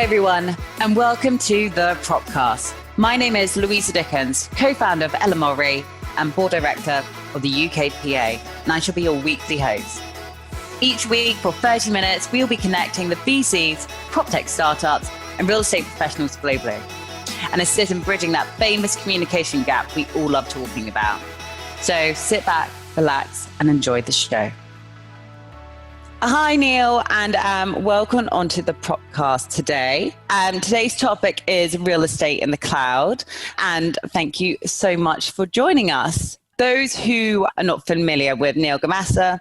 everyone, and welcome to the Propcast. My name is Louisa Dickens, co-founder of Ella Re and board director of the UKPA, and I shall be your weekly host. Each week for 30 minutes, we'll be connecting the VCs, PropTech startups, and real estate professionals globally, and assist in bridging that famous communication gap we all love talking about. So sit back, relax, and enjoy the show. Hi, Neal, and welcome onto the Propcast today. Today's topic is real estate in the cloud, and thank you so much for joining us. Those who are not familiar with Neal Gemassmer,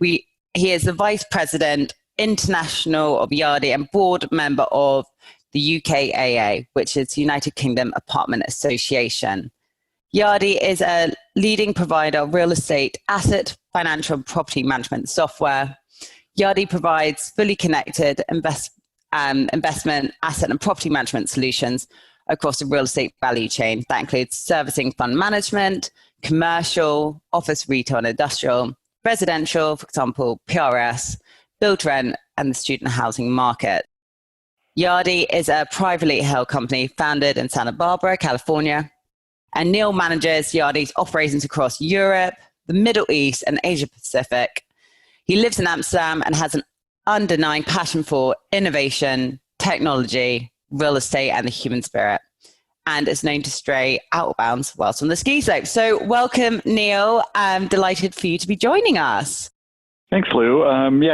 he is the Vice President International of Yardi and board member of the UKAA, which is United Kingdom Apartment Association. Yardi is a leading provider of real estate, asset, financial, and property management software. Yardi provides fully connected investment, asset, and property management solutions across the real estate value chain. That includes servicing fund management, commercial, office, retail, and industrial, residential, for example, PRS, build-to-rent, and the student housing market. Yardi is a privately held company founded in Santa Barbara, California, and Neal manages Yardi's operations across Europe, the Middle East, and Asia Pacific. He lives in Amsterdam and has an undenying passion for innovation, technology, real estate, and the human spirit, and is known to stray out of bounds whilst on the ski slope. So welcome, Neal. I'm delighted for you to be joining us. Thanks, Lou.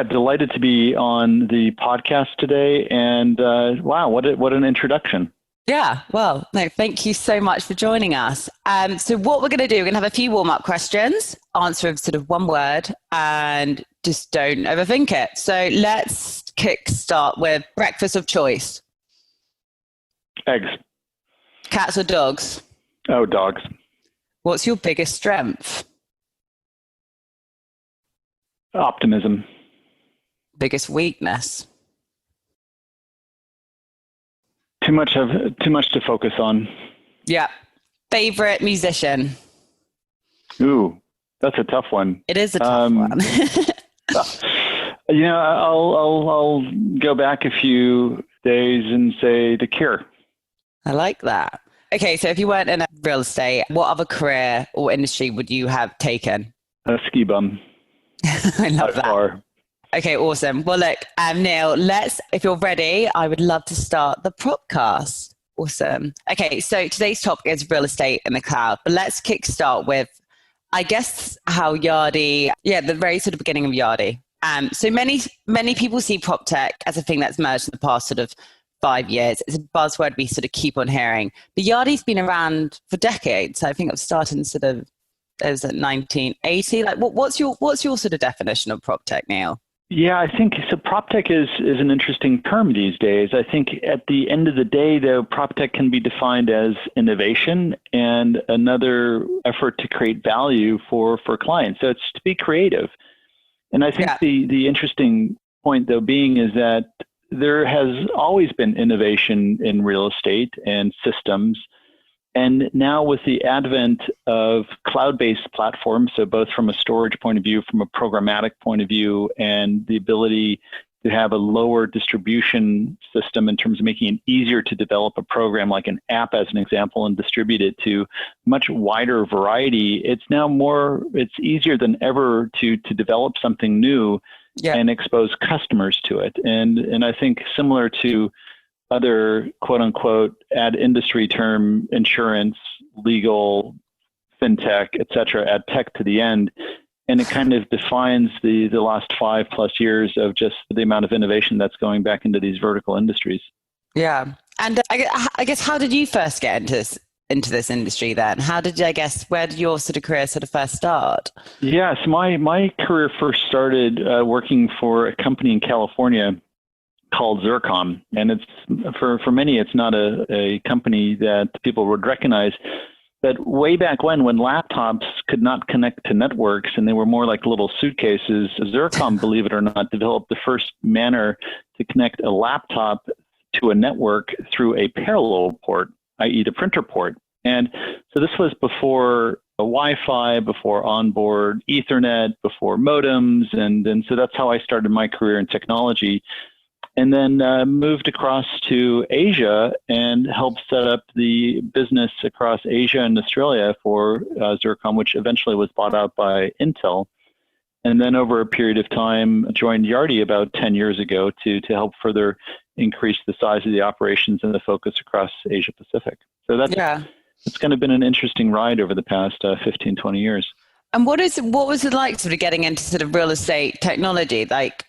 Delighted to be on the podcast today. And wow, what an introduction. Yeah, well, no, thank you so much for joining us. So what we're going to do, we're going to have a few warm-up questions, answer with sort of one word, and just don't overthink it. So let's start with breakfast of choice. Eggs. Cats or dogs? Oh, dogs. What's your biggest strength? Optimism. Biggest weakness? Too much to focus on. Yeah. Favorite musician? Ooh, that's a tough one. It is a tough one. I'll go back a few days and say The Cure. I like that. Okay, so if you weren't in real estate, what other career or industry would you have taken? A ski bum. I love that. Far. Okay, awesome. Well, look, Neal, if you're ready, I would love to start the Propcast. Awesome. Okay, so today's topic is real estate in the cloud, but let's kickstart with, I guess, how Yardi, the very sort of beginning of Yardi. So many people see PropTech as a thing that's merged in the past sort of 5 years. It's a buzzword we sort of keep on hearing. But Yardi's been around for decades. I think it started in sort of, it was at 1980. Like, what's your sort of definition of PropTech, Neal? Yeah, I think so. PropTech is an interesting term these days. I think at the end of the day, though, PropTech can be defined as innovation and another effort to create value for clients. So it's to be creative. And I think the interesting point, though, being is that there has always been innovation in real estate and systems. And now with the advent of cloud-based platforms, so both from a storage point of view, from a programmatic point of view, and the ability to have a lower distribution system in terms of making it easier to develop a program like an app, as an example, and distribute it to much wider variety, it's easier than ever to develop something new and expose customers to it. And I think similar to other quote-unquote ad industry term, insurance, legal, fintech, et cetera, add tech to the end. And it kind of defines the last 5+ years of just the amount of innovation that's going back into these vertical industries. Yeah. And I guess, how did you first get into this industry then? Where did your sort of career sort of first start? Yeah, so my career first started working for a company in California called Zircom. And it's for many, it's not a company that people would recognize. But way back when laptops could not connect to networks and they were more like little suitcases, Zircom, believe it or not, developed the first manner to connect a laptop to a network through a parallel port, i.e. the printer port. And so this was before Wi-Fi, before onboard Ethernet, before modems. And so that's how I started my career in technology. and then moved across to Asia and helped set up the business across Asia and Australia for Zircon, which eventually was bought out by Intel. And then over a period of time, joined Yardi about 10 years ago to help further increase the size of the operations and the focus across Asia Pacific. So it's kind of been an interesting ride over the past 15, 20 years. And what was it like sort of getting into sort of real estate technology? Like,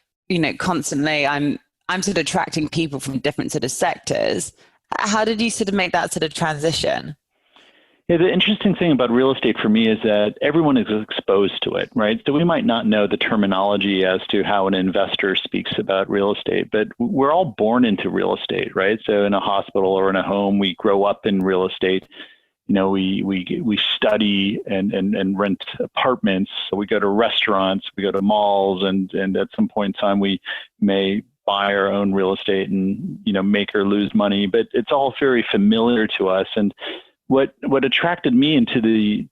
constantly I'm sort of attracting people from different sort of sectors. How did you sort of make that sort of transition? Yeah, the interesting thing about real estate for me is that everyone is exposed to it, right? So we might not know the terminology as to how an investor speaks about real estate, but we're all born into real estate, right? So in a hospital or in a home, we grow up in real estate. We study and rent apartments. So we go to restaurants, we go to malls, and at some point in time, we may buy our own real estate and, make or lose money, but it's all very familiar to us. And what attracted me into the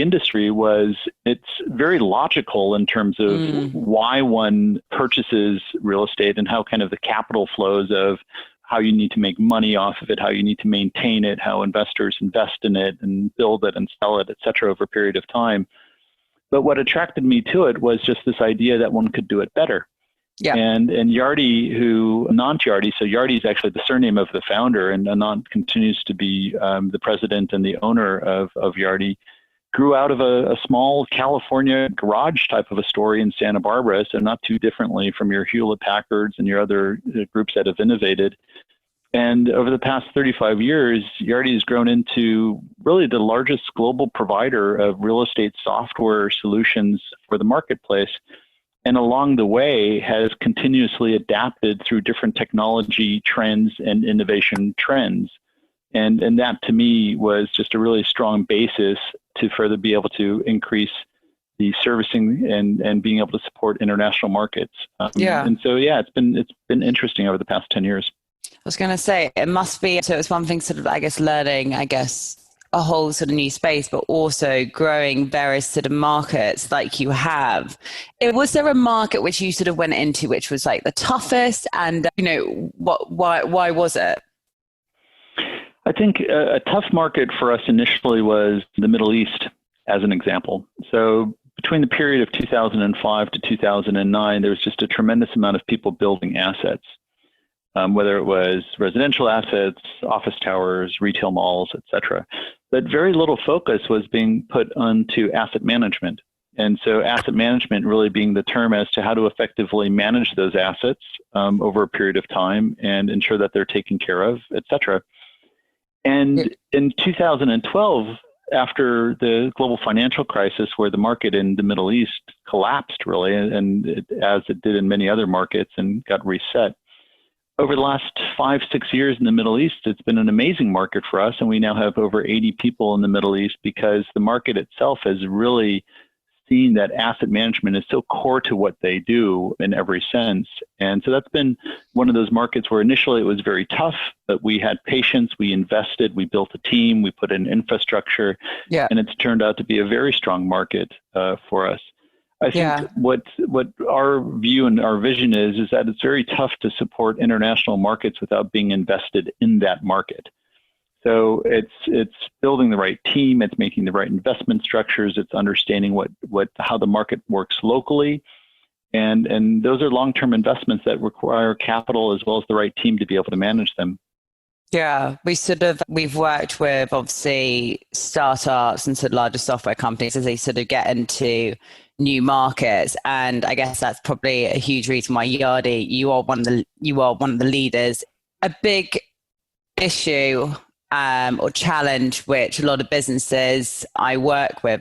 industry was it's very logical in terms of why one purchases real estate and how kind of the capital flows of how you need to make money off of it, how you need to maintain it, how investors invest in it and build it and sell it, et cetera, over a period of time. But what attracted me to it was just this idea that one could do it better. Yeah. And Yardi, Anant Yardi, so Yardi is actually the surname of the founder, and Anant continues to be the president and the owner of Yardi, grew out of a small California garage type of a story in Santa Barbara, so not too differently from your Hewlett-Packards and your other groups that have innovated. And over the past 35 years, Yardi has grown into really the largest global provider of real estate software solutions for the marketplace. And along the way has continuously adapted through different technology trends and innovation trends. And that to me was just a really strong basis to further be able to increase the servicing and being able to support international markets. And so, it's been interesting over the past 10 years. I was going to say, it must be, so it's one thing sort of, learning, a whole sort of new space, but also growing various sort of markets like you have. Was there a market which you sort of went into, which was like the toughest, and why was it? I think a tough market for us initially was the Middle East, as an example. So between the period of 2005 to 2009, there was just a tremendous amount of people building assets. Whether it was residential assets, office towers, retail malls, et cetera. But very little focus was being put onto asset management. And so asset management really being the term as to how to effectively manage those assets over a period of time and ensure that they're taken care of, et cetera. And in 2012, after the global financial crisis, where the market in the Middle East collapsed really, as it did in many other markets and got reset, over the last 5-6 years in the Middle East, it's been an amazing market for us. And we now have over 80 people in the Middle East because the market itself has really seen that asset management is so core to what they do in every sense. And so that's been one of those markets where initially it was very tough, but we had patience, we invested, we built a team, we put in infrastructure, and it's turned out to be a very strong market for us. I think what our view and our vision is that it's very tough to support international markets without being invested in that market. So it's building the right team, it's making the right investment structures, it's understanding how the market works locally, and those are long-term investments that require capital as well as the right team to be able to manage them. Yeah, we've worked with obviously startups and sort of larger software companies as they sort of get into new markets, and I guess that's probably a huge reason why Yardi, you are one of the leaders. A big issue or challenge which a lot of businesses I work with,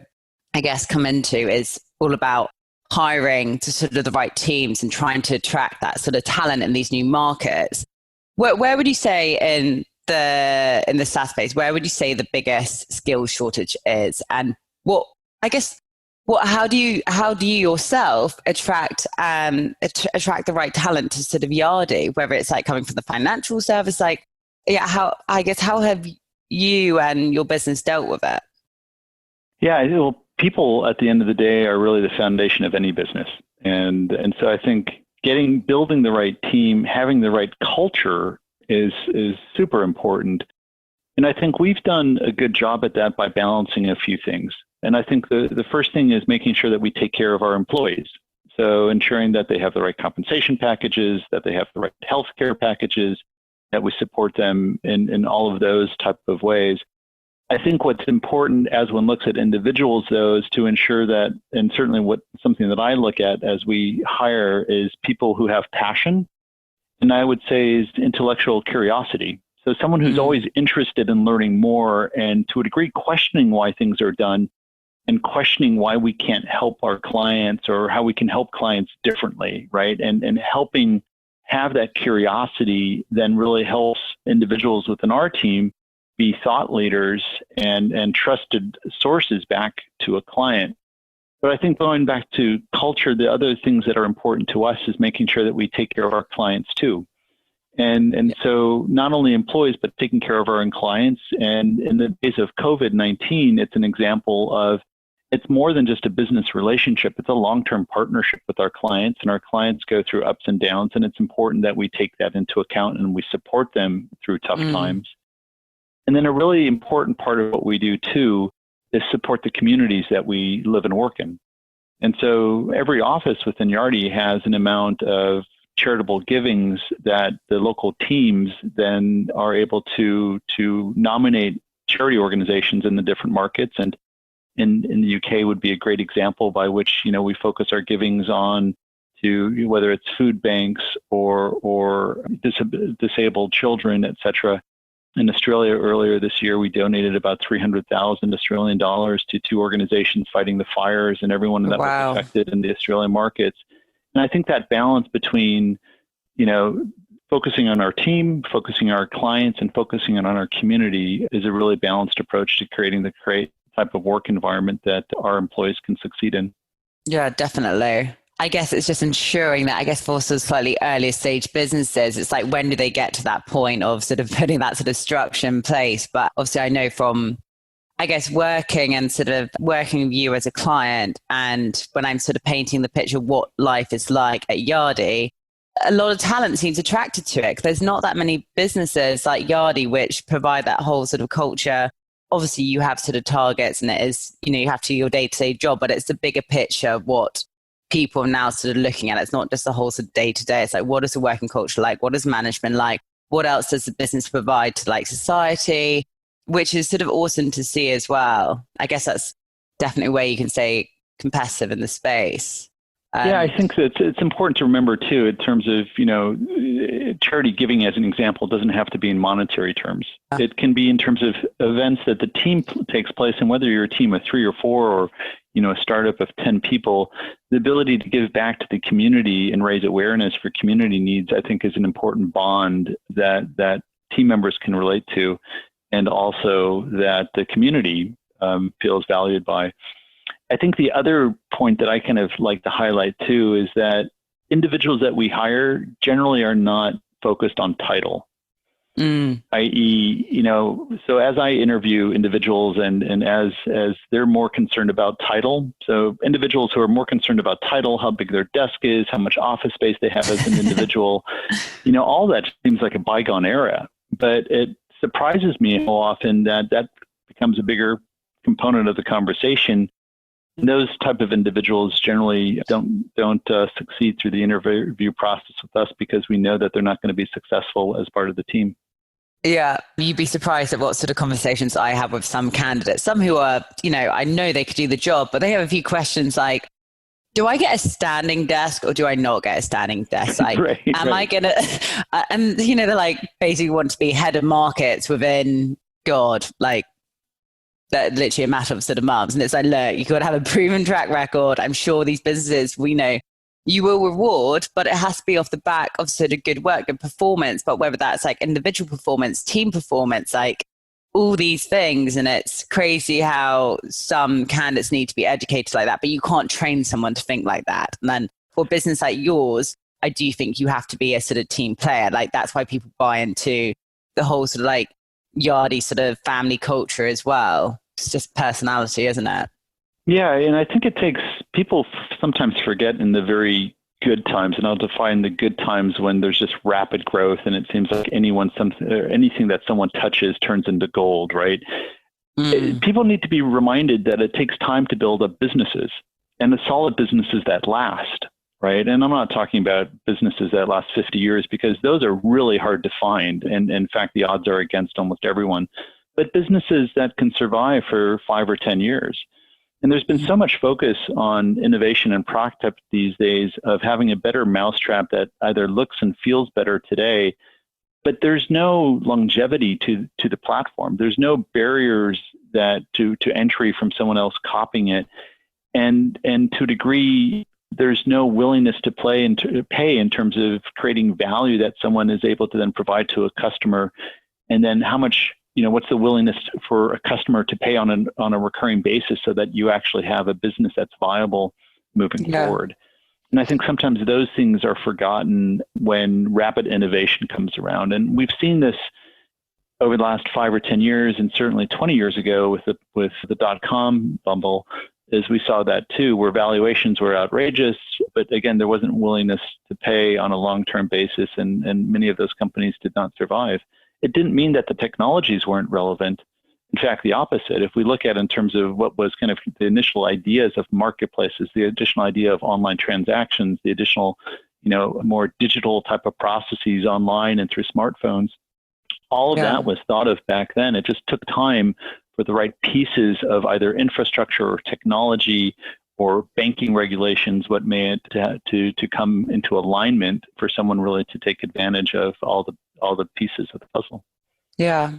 I guess, come into is all about hiring to sort of the right teams and trying to attract that sort of talent in these new markets. Where would you say in the SaaS space, where would you say the biggest skill shortage is, and how do you yourself attract the right talent to sort of Yardi, whether it's like coming from the financial service, how have you and your business dealt with it? Yeah, well, people at the end of the day are really the foundation of any business. And so I think building the right team, having the right culture is super important. And I think we've done a good job at that by balancing a few things. And I think the first thing is making sure that we take care of our employees. So ensuring that they have the right compensation packages, that they have the right healthcare packages, that we support them in all of those type of ways. I think what's important as one looks at individuals, though, is to ensure that, and certainly something that I look at as we hire is people who have passion, and I would say is intellectual curiosity. So someone who's always interested in learning more and to a degree questioning why things are done and questioning why we can't help our clients or how we can help clients differently, right? And helping have that curiosity then really helps individuals within our team be thought leaders and trusted sources back to a client. But I think going back to culture, the other things that are important to us is making sure that we take care of our clients too. And so not only employees, but taking care of our clients. And in the days of COVID-19, it's an example of it's more than just a business relationship. It's a long-term partnership with our clients, and our clients go through ups and downs. And it's important that we take that into account and we support them through tough times. And then a really important part of what we do too is support the communities that we live and work in. And so every office within Yardi has an amount of charitable givings that the local teams then are able to nominate charity organizations in the different markets. And in the UK would be a great example by which, we focus our givings on to whether it's food banks or disabled children, et cetera. In Australia earlier this year, we donated about 300,000 Australian dollars to 2 organizations fighting the fires and everyone that was affected in the Australian markets. And I think that balance between, focusing on our team, focusing on our clients, and focusing on our community is a really balanced approach to creating the type of work environment that our employees can succeed in. Yeah, definitely. I guess it's just ensuring that, for sort of slightly earlier stage businesses, it's like, when do they get to that point of sort of putting that sort of structure in place? But obviously I know from, working with you as a client, and when I'm sort of painting the picture of what life is like at Yardi, a lot of talent seems attracted to it. 'Cause there's not that many businesses like Yardi which provide that whole sort of culture. Obviously you have sort of targets, and it is, you have to do your day-to-day job, but it's the bigger picture of what people are now sort of looking at. It's not just the whole sort of day-to-day. It's like, what is the working culture like? What is management like? What else does the business provide to society? Which is sort of awesome to see as well. I guess that's definitely where you can stay competitive in the space. Yeah, I think that it's important to remember too, in terms of, charity giving as an example doesn't have to be in monetary terms. It can be in terms of events that the team takes place, and whether you're a team of 3 or 4 or, a startup of 10 people, the ability to give back to the community and raise awareness for community needs, I think, is an important bond that team members can relate to, and also that the community feels valued by. I think the other point that I kind of like to highlight too is that individuals that we hire generally are not focused on title. I.e., so as I interview individuals and as they're more concerned about title, so individuals who are more concerned about title, how big their desk is, how much office space they have as an individual, all that seems like a bygone era. But it surprises me how often that becomes a bigger component of the conversation. Those type of individuals generally don't succeed through the interview process with us because we know that they're not going to be successful as part of the team. Yeah, you'd be surprised at what sort of conversations I have with some candidates. Some who are, I know they could do the job, but they have a few questions like, do I get a standing desk or do I not get a standing desk? Like, I going to, and, they're like, basically want to be head of markets within God, like, that literally a matter of sort of months. And it's like, look, you've got to have a proven track record. I'm sure these businesses, we know you will reward, but it has to be off the back of sort of good work, good performance. But whether that's like individual performance, team performance, like all these things. And it's crazy how some candidates need to be educated like that, but you can't train someone to think like that. And then for a business like yours, I do think you have to be a sort of team player. Like that's why people buy into the whole sort of like Yardi sort of family culture as well. It's just personality, isn't it? Yeah, and I think it takes, people sometimes forget in the very good times, and I'll define the good times when there's just rapid growth and it seems like anything that someone touches turns into gold, right? People need to be reminded that it takes time to build up businesses, and the solid businesses that last, right? And I'm not talking about businesses that last 50 years because those are really hard to find. And in fact, the odds are against almost everyone. But businesses that can survive for 5 or 10 years. And there's been so much focus on innovation and PropTech these days of having a better mousetrap that either looks and feels better today, but there's no longevity to the platform. There's no barriers to entry from someone else copying it. And to a degree, there's no willingness to pay in terms of creating value that someone is able to then provide to a customer. And then how much, what's the willingness for a customer to pay on a recurring basis so that you actually have a business that's viable moving forward. And I think sometimes those things are forgotten when rapid innovation comes around. And we've seen this over the last 5 or 10 years, and certainly 20 years ago with the dot-com bubble, as we saw that too, where valuations were outrageous, but again, there wasn't willingness to pay on a long-term basis, and many of those companies did not survive. It didn't mean that the technologies weren't relevant. In fact, the opposite. If we look at in terms of what was kind of the initial ideas of marketplaces, the additional idea of online transactions, the additional, more digital type of processes online and through smartphones, all of that was thought of back then. It just took time for the right pieces of either infrastructure or technology or banking regulations, to come into alignment for someone really to take advantage of all the pieces of the puzzle. Yeah.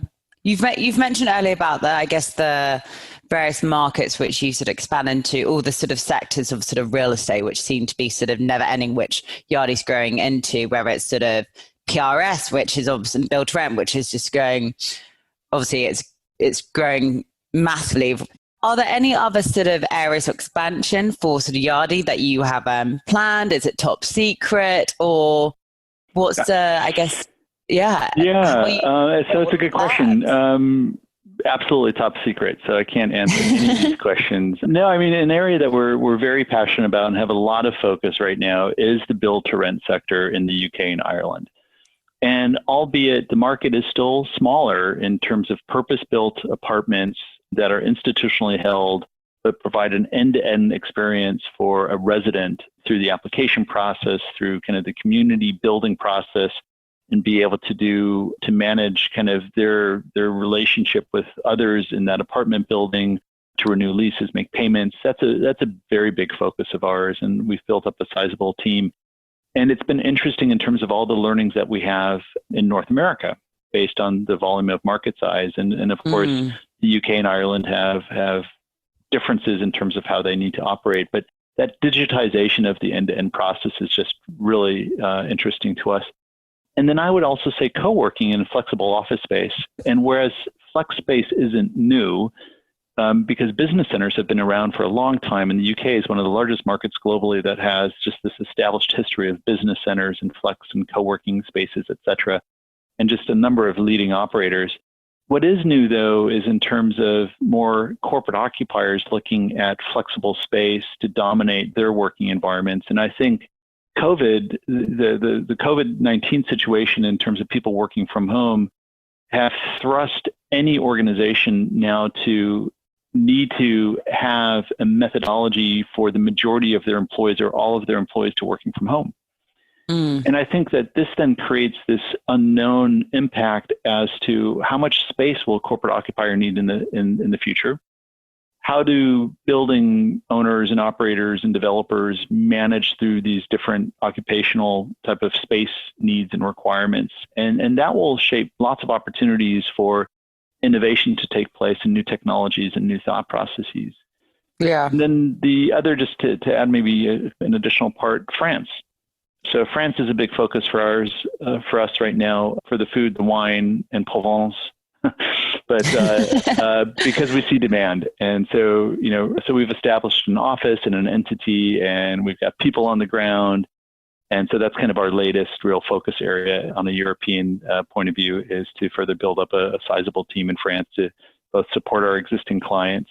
You've mentioned earlier about the various markets which you sort of expand into, all the sort of sectors of sort of real estate, which seem to be sort of never ending, which Yardi's growing into, whether it's sort of PRS, which is obviously built to rent, which is just growing. Obviously, it's growing massively. Are there any other sort of areas of expansion for sort of Yardi that you have planned? Is it top secret, or what's the, Yeah. So it's a good question. Absolutely top secret. So I can't answer any of these questions. No, I mean, an area that we're very passionate about and have a lot of focus right now is the build to rent sector in the UK and Ireland. And albeit the market is still smaller in terms of purpose-built apartments that are institutionally held, but provide an end-to-end experience for a resident through the application process, through kind of the community building process, and be able to manage kind of their relationship with others in that apartment building, to renew leases, make payments. That's a very big focus of ours, and we've built up a sizable team. And it's been interesting in terms of all the learnings that we have in North America based on the volume of market size. And of course, the UK and Ireland have differences in terms of how they need to operate. But that digitization of the end-to-end process is just really interesting to us. And then I would also say co-working and flexible office space. And whereas flex space isn't new, because business centers have been around for a long time, and the UK is one of the largest markets globally that has just this established history of business centers and flex and co-working spaces, et cetera, and just a number of leading operators. What is new, though, is in terms of more corporate occupiers looking at flexible space to dominate their working environments. And I think COVID, the COVID-19 situation in terms of people working from home, have thrust any organization now to need to have a methodology for the majority of their employees or all of their employees to working from home. And I think that this then creates this unknown impact as to how much space will a corporate occupier need in the future. How do building owners and operators and developers manage through these different occupational type of space needs and requirements? And that will shape lots of opportunities for innovation to take place and new technologies and new thought processes. Yeah. And then the other, just to add maybe an additional part, France. So France is a big focus for us right now, for the food, the wine, and Provence. But because we see demand. And so, so we've established an office and an entity, and we've got people on the ground. And so that's kind of our latest real focus area on a European point of view, is to further build up a sizable team in France to both support our existing clients,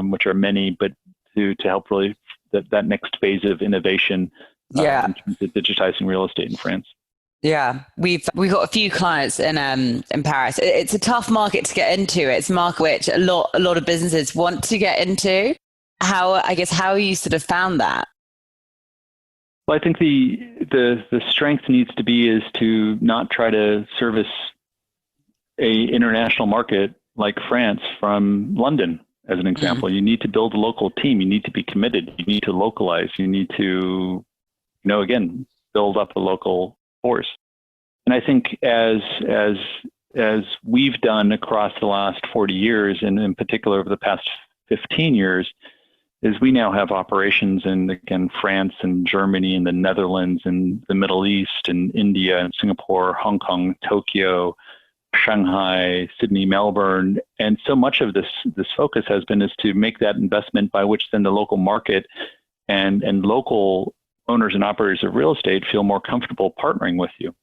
which are many, but to help really that next phase of innovation Yeah. in terms of digitizing real estate in France. Yeah, we've got a few clients in Paris. It's a tough market to get into. It's a market which a lot of businesses want to get into. How you sort of found that? Well, I think the strength needs to be is to not try to service a international market like France from London, as an example. You need to build a local team. You need to be committed. You need to localize. You need to, again, build up a local force. And I think as we've done across the last 40 years, and in particular over the past 15 years, is we now have operations in, again, France and Germany and the Netherlands and the Middle East and India and Singapore, Hong Kong, Tokyo, Shanghai, Sydney, Melbourne. And so much of this focus has been is to make that investment by which then the local market and local owners and operators of real estate feel more comfortable partnering with you.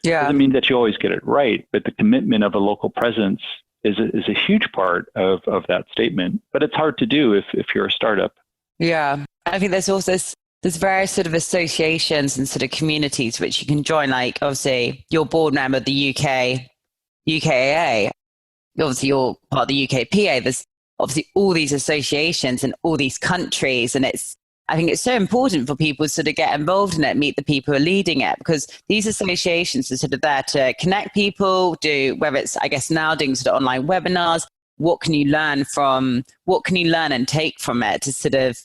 Yeah. Doesn't mean that you always get it right, but the commitment of a local presence is a huge part of that statement. But it's hard to do if you're a startup. Yeah. I think there's also there's various sort of associations and sort of communities which you can join, like obviously you're board member of the UKAA. Obviously you're part of the UKPA. There's obviously all these associations in all these countries, and I think it's so important for people to sort of get involved in it, meet the people who are leading it, because these associations are sort of there to connect people, whether it's, I guess, now doing sort of online webinars, what can you learn and take from it to sort of,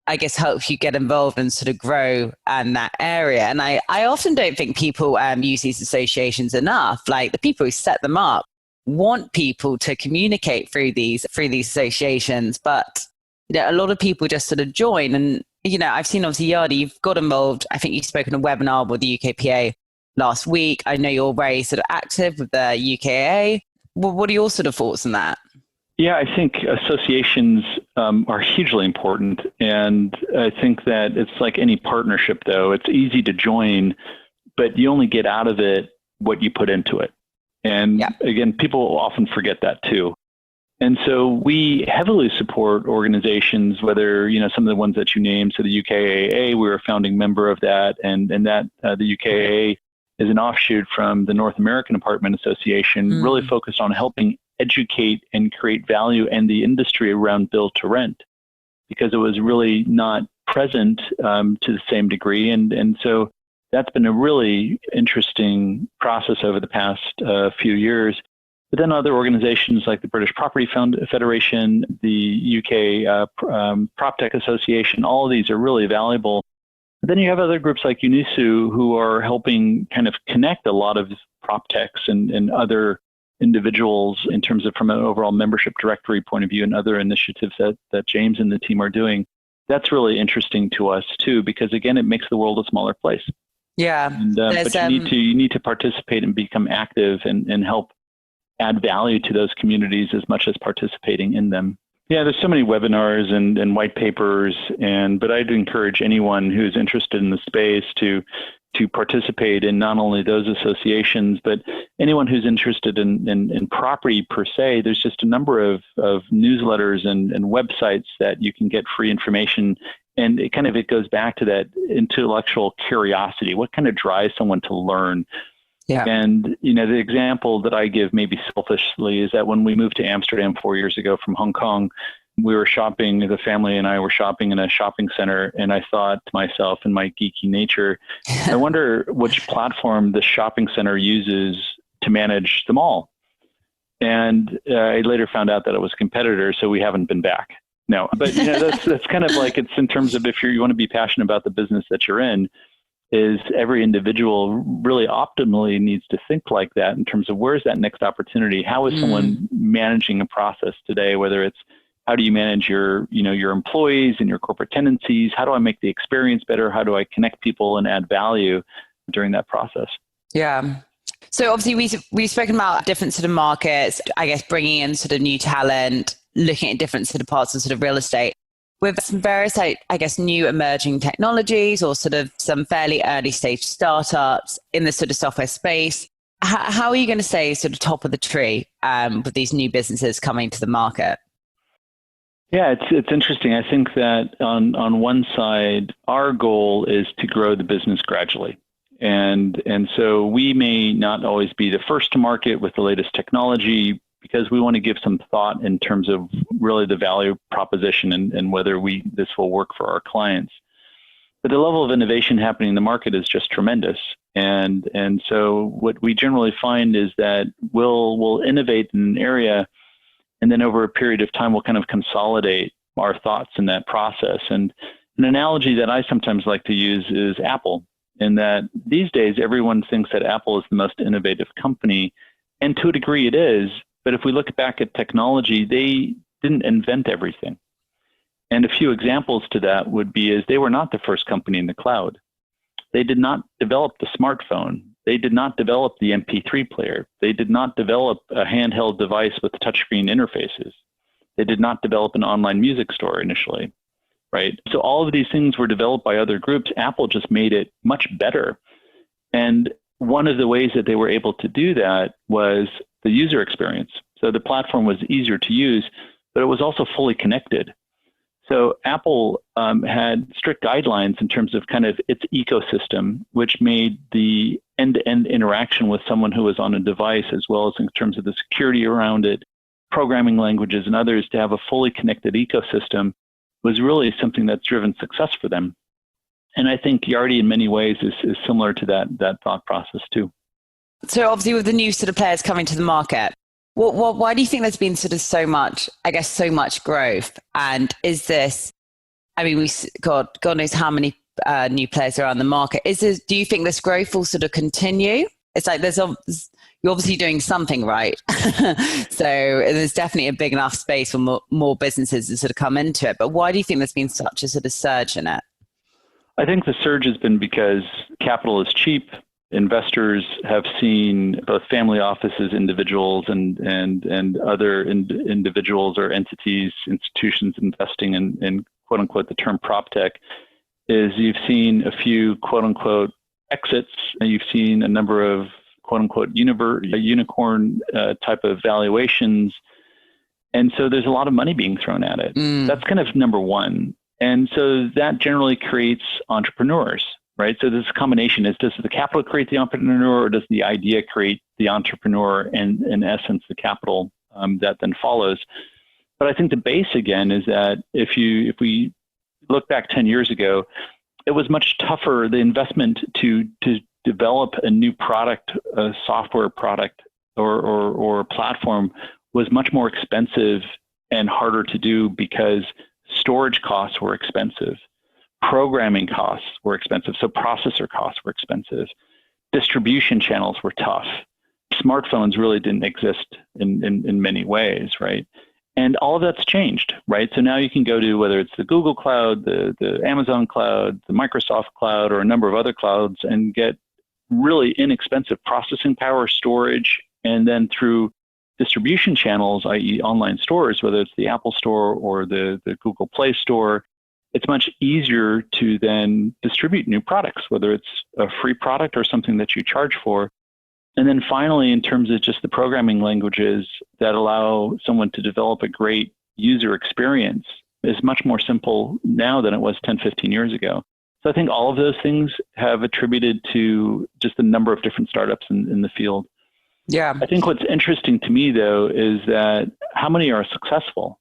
I guess, help you get involved and sort of grow in that area. And I often don't think people use these associations enough. Like the people who set them up want people to communicate through these associations, but a lot of people just sort of join. And, I've seen obviously Yardi, you've got involved. I think you spoke on a webinar with the UKPA last week. I know you're very sort of active with the UKA. What are your sort of thoughts on that? Yeah, I think associations are hugely important. And I think that it's like any partnership, though. It's easy to join, but you only get out of it what you put into it. And again, people often forget that too. And so we heavily support organizations, whether, some of the ones that you named. So the UKAA, we're a founding member of that. And that the UKAA is an offshoot from the North American Apartment Association, really focused on helping educate and create value and the industry around build to rent, because it was really not present to the same degree. And so that's been a really interesting process over the past few years. But then other organizations like the British Property Federation, the UK PropTech Association, all of these are really valuable. But then you have other groups like UNISU who are helping kind of connect a lot of PropTechs and other individuals in terms of from an overall membership directory point of view and other initiatives that James and the team are doing. That's really interesting to us too, because again, it makes the world a smaller place. Yeah. And, but you need to participate and become active and help add value to those communities as much as participating in them. Yeah, there's so many webinars and white papers, but I'd encourage anyone who's interested in the space to participate in not only those associations, but anyone who's interested in property per se. There's just a number of newsletters and websites that you can get free information. And it goes back to that intellectual curiosity. What kind of drives someone to learn? Yeah. And, the example that I give maybe selfishly is that when we moved to Amsterdam 4 years ago from Hong Kong, we were shopping, the family and I were shopping in a shopping center. And I thought to myself, in my geeky nature, I wonder which platform the shopping center uses to manage them all. And I later found out that it was a competitor, so we haven't been back. No, but that's kind of like, it's in terms of if you want to be passionate about the business that you're in, is every individual really optimally needs to think like that in terms of where's that next opportunity? How is someone managing a process today? Whether it's how do you manage your employees and your corporate tenancies? How do I make the experience better? How do I connect people and add value during that process? Yeah. So obviously we've spoken about different sort of markets, I guess bringing in sort of new talent, looking at different sort of parts of sort of real estate. With some various, I guess, new emerging technologies or sort of some fairly early stage startups in the sort of software space, how are you going to say sort of top of the tree with these new businesses coming to the market? Yeah, it's interesting. I think that on one side, our goal is to grow the business gradually. And so we may not always be the first to market with the latest technology because we want to give some thought in terms of really the value proposition and whether this will work for our clients. But the level of innovation happening in the market is just tremendous. And so what we generally find is that we'll innovate in an area, and then over a period of time, we'll kind of consolidate our thoughts in that process. And an analogy that I sometimes like to use is Apple, in that these days, everyone thinks that Apple is the most innovative company. And to a degree, it is. But if we look back at technology, they didn't invent everything. And a few examples to that would be is they were not the first company in the cloud. They did not develop the smartphone. They did not develop the MP3 player. They did not develop a handheld device with touchscreen interfaces. They did not develop an online music store initially, right? So all of these things were developed by other groups. Apple just made it much better. And one of the ways that they were able to do that was the user experience. So the platform was easier to use, but it was also fully connected. So Apple had strict guidelines in terms of kind of its ecosystem, which made the end-to-end interaction with someone who was on a device, as well as in terms of the security around it, programming languages and others, to have a fully connected ecosystem was really something that's driven success for them. And I think Yardi in many ways is similar to that thought process too. So obviously with the new sort of players coming to the market, why do you think there's been sort of so much growth? And is this, I mean, God knows how many new players are on the market. Do you think this growth will sort of continue? It's like you're obviously doing something right. So there's definitely a big enough space for more businesses to sort of come into it. But why do you think there's been such a sort of surge in it? I think the surge has been because capital is cheap. Investors have seen both family offices, individuals, and other individuals or entities, institutions investing in quote unquote the term prop tech. Is you've seen a few quote unquote exits, and you've seen a number of quote unquote unicorn type of valuations, and so there's a lot of money being thrown at it. That's kind of number one, and so that generally creates entrepreneurs. Right. So this combination is, does the capital create the entrepreneur, or does the idea create the entrepreneur, and in essence, the capital that then follows? But I think the base again is that if we look back 10 years ago, it was much tougher. The investment to develop a new product, a software product or a platform was much more expensive and harder to do because storage costs were expensive. Programming costs were expensive, so processor costs were expensive. Distribution channels were tough. Smartphones really didn't exist in many ways, right? And all of that's changed, right? So now you can go to, whether it's the Google Cloud, the Amazon Cloud, the Microsoft Cloud, or a number of other clouds, and get really inexpensive processing power, storage, and then through distribution channels, i.e. online stores, whether it's the Apple Store or the Google Play Store, it's much easier to then distribute new products, whether it's a free product or something that you charge for. And then finally, in terms of just the programming languages that allow someone to develop a great user experience, is much more simple now than it was 10, 15 years ago. So I think all of those things have attributed to just a number of different startups in the field. Yeah. I think what's interesting to me, though, is that how many are successful?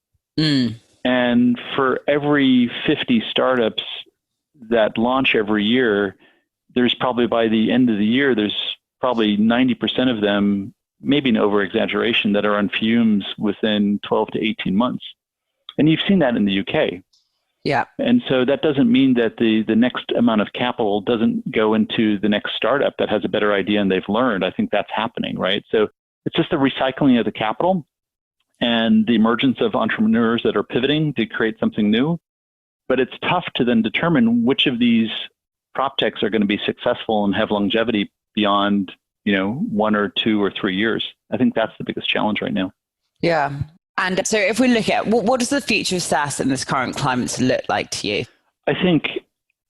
And for every 50 startups that launch every year, there's probably, by the end of the year, there's probably 90% of them, maybe an over-exaggeration, that are on fumes within 12 to 18 months. And you've seen that in the UK. Yeah. And so that doesn't mean that the next amount of capital doesn't go into the next startup that has a better idea and they've learned. I think that's happening, right? So it's just the recycling of the capital and the emergence of entrepreneurs that are pivoting to create something new. But it's tough to then determine which of these prop techs are going to be successful and have longevity beyond, 1 or 2 or 3 years. I think that's the biggest challenge right now. Yeah. And so if we look at what does the future of SaaS in this current climate look like to you? I think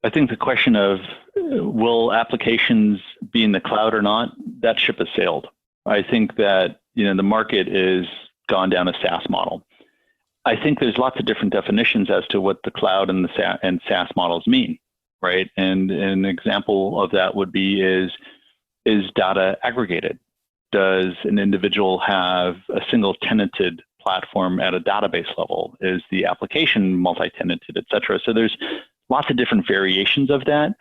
the question of will applications be in the cloud or not, that ship has sailed. I think that, the market is gone down a SaaS model. I think there's lots of different definitions as to what the cloud and the SaaS models mean, right? And an example of that would be is data aggregated? Does an individual have a single tenanted platform at a database level? Is the application multi-tenanted, et cetera? So there's lots of different variations of that.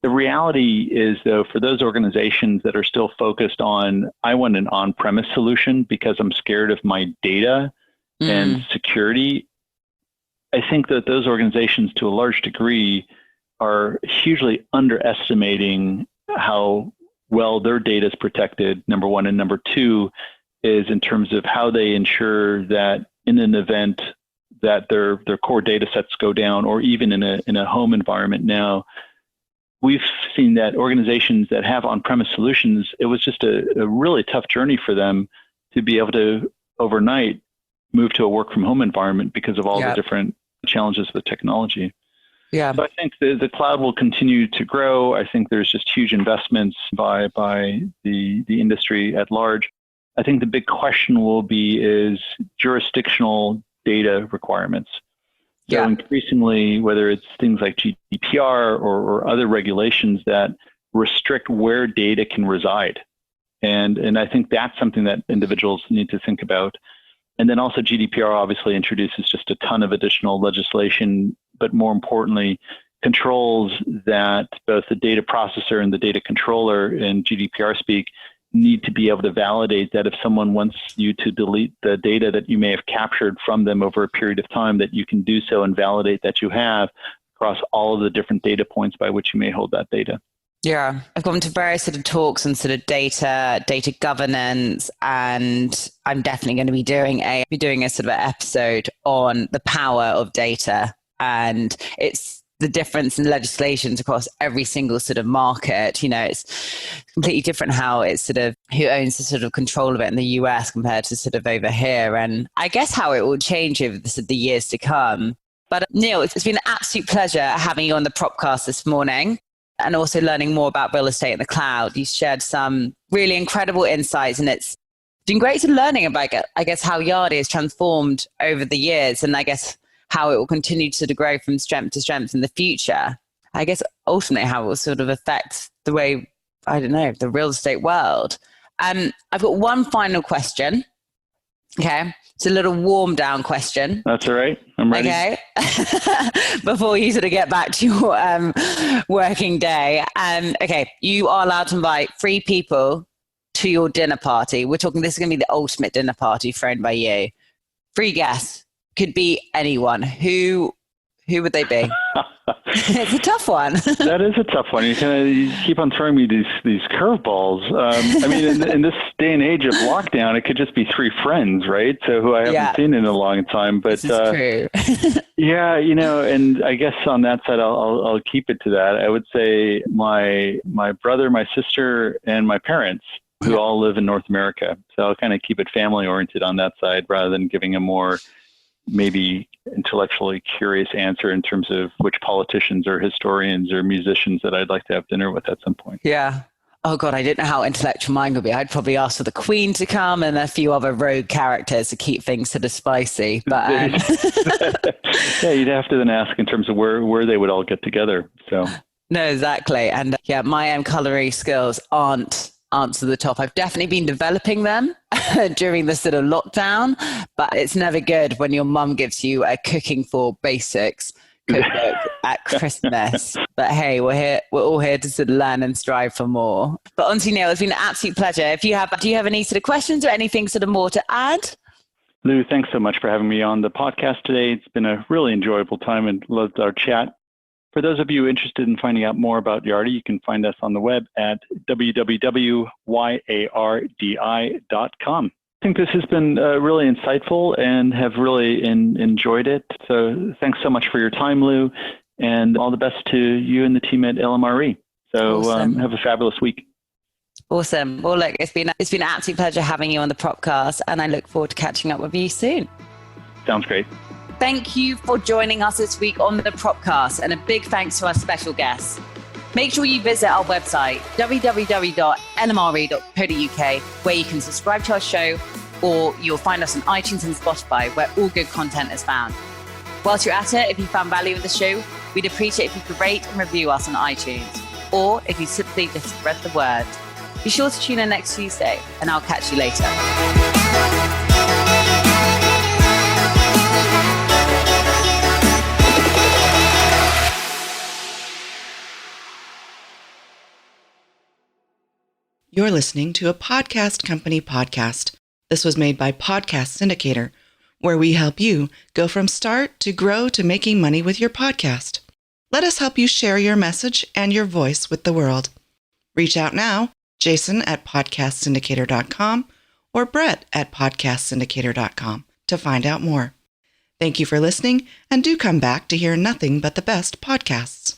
The reality is, though, for those organizations that are still focused on, I want an on-premise solution because I'm scared of my data and security, I think that those organizations, to a large degree, are hugely underestimating how well their data is protected, number one. And number two is in terms of how they ensure that in an event that their core data sets go down, or even in a home environment now, we've seen that organizations that have on-premise solutions, it was just a really tough journey for them to be able to overnight move to a work from home environment because of all the different challenges with technology. Yeah. So I think the cloud will continue to grow. I think there's just huge investments by the industry at large. I think the big question will be is jurisdictional data requirements. So increasingly, whether it's things like GDPR or other regulations that restrict where data can reside. And I think that's something that individuals need to think about. And then also GDPR obviously introduces just a ton of additional legislation, but more importantly, controls that both the data processor and the data controller in GDPR speak need to be able to validate that if someone wants you to delete the data that you may have captured from them over a period of time, that you can do so and validate that you have across all of the different data points by which you may hold that data. Yeah, I've gone to various sort of talks on sort of data governance, and I'm definitely going to be doing a sort of an episode on the power of data, and it's the difference in legislations across every single sort of market. You know, it's completely different how it's sort of who owns the sort of control of it in the US compared to sort of over here, and I guess how it will change over the years to come. But Neal, it's been an absolute pleasure having you on the Propcast this morning, and also learning more about real estate in the cloud. You shared some really incredible insights, and it's been great to learning about, I guess, how Yardi has transformed over the years, and I guess how it will continue to grow from strength to strength in the future. I guess ultimately how it will sort of affect the way, I don't know, the real estate world. I've got one final question. Okay. It's a little warm down question. That's all right. I'm ready. Okay. Before you sort of get back to your working day. Okay. You are allowed to invite 3 people to your dinner party. We're talking, this is going to be the ultimate dinner party thrown by you. 3 guests. Could be anyone. Who would they be? It's a tough one. That is a tough one. You keep on throwing me these curveballs. I mean, in this day and age of lockdown, it could just be 3 friends, right? So who I haven't seen in a long time. But this is true. yeah, you know, and I guess on that side, I'll keep it to that. I would say my brother, my sister, and my parents, who all live in North America. So I'll kind of keep it family oriented on that side rather than giving a more maybe intellectually curious answer in terms of which politicians or historians or musicians that I'd like to have dinner with at some point. Yeah. Oh God, I didn't know how intellectual mine would be. I'd probably ask for the Queen to come and a few other rogue characters to keep things sort of spicy. But yeah, you'd have to then ask in terms of where they would all get together. So no, exactly. And yeah, my culinary skills aren't to the top. I've definitely been developing them during the sort of lockdown, but it's never good when your mum gives you a cooking for basics cookbook at Christmas. But hey, we're all here to sort of learn and strive for more. But honestly, Neal, it's been an absolute pleasure. Do you have any sort of questions or anything sort of more to add? Lou, thanks so much for having me on the podcast today. It's been a really enjoyable time and loved our chat. For those of you interested in finding out more about Yardi, you can find us on the web at www.yardi.com. I think this has been really insightful and have really enjoyed it. So thanks so much for your time, Lou, and all the best to you and the team at LMRE. So awesome. Have a fabulous week. Awesome. Well, look, it's been an absolute pleasure having you on the Propcast, and I look forward to catching up with you soon. Sounds great. Thank you for joining us this week on the Propcast, and a big thanks to our special guests. Make sure you visit our website, www.lmre.co.uk, where you can subscribe to our show, or you'll find us on iTunes and Spotify, where all good content is found. Whilst you're at it, if you found value in the show, we'd appreciate if you could rate and review us on iTunes, or if you simply just spread the word. Be sure to tune in next Tuesday, and I'll catch you later. You're listening to a Podcast Company podcast. This was made by Podcast Syndicator, where we help you go from start to grow to making money with your podcast. Let us help you share your message and your voice with the world. Reach out now, Jason at podcastsyndicator.com or Brett at podcastsyndicator.com to find out more. Thank you for listening, and do come back to hear nothing but the best podcasts.